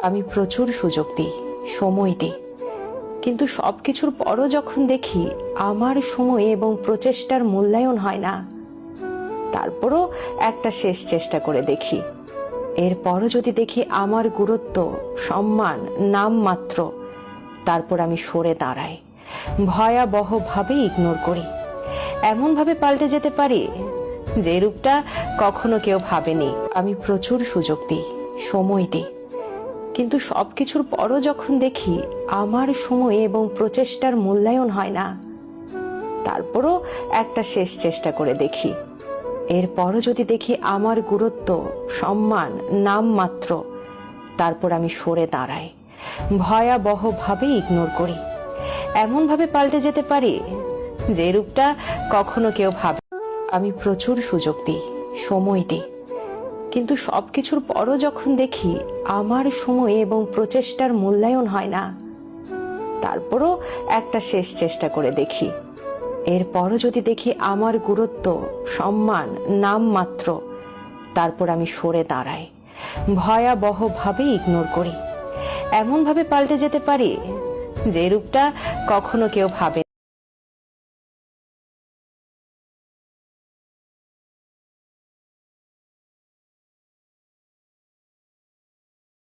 আমি প্রচুর সুযোগ দিই, সময় দিই, কিন্তু সবকিছুর পরও যখন দেখি আমার সময় এবং প্রচেষ্টার মূল্যায়ন হয় না, তারপরও একটা শেষ চেষ্টা করে দেখি। এরপরও যদি দেখি আমার গুরুত্ব, সম্মান নামমাত্র, তারপর আমি সরে দাঁড়াই, ভয়াবহভাবে ইগনোর করি। এমনভাবে পাল্টে যেতে পারি যে রূপটা কখনো কেউ ভাবেনি। আমি প্রচুর সুযোগ দিই, সময় দিই, কিন্তু সবকিছুর পরও যখন দেখি আমার সময় এবং প্রচেষ্টার মূল্যায়ন হয় না, তারপরও একটা শেষ চেষ্টা করে দেখি। এরপরও যদি দেখি আমার গুরুত্ব, সম্মান নামমাত্র, তারপর আমি সরে দাঁড়াই, ভয়াবহভাবে ইগনোর করি। এমনভাবে পাল্টে যেতে পারি যে রূপটা কখনো কেউ ভাবে। আমি প্রচুর সুযোগ দিই, সময় দিই, কিন্তু সবকিছুর পরও যখন দেখি আমার সময় এবং প্রচেষ্টার মূল্যায়ন হয় না, তারপরও একটা শেষ চেষ্টা করে দেখি। এরপরও যদি দেখি আমার গুরুত্ব, সম্মান নামমাত্র, তারপর আমি সরে দাঁড়াই, ভয়াবহভাবে ইগনোর করি। এমনভাবে পাল্টে যেতে পারি যে রূপটা কখনো কেউ ভাবে।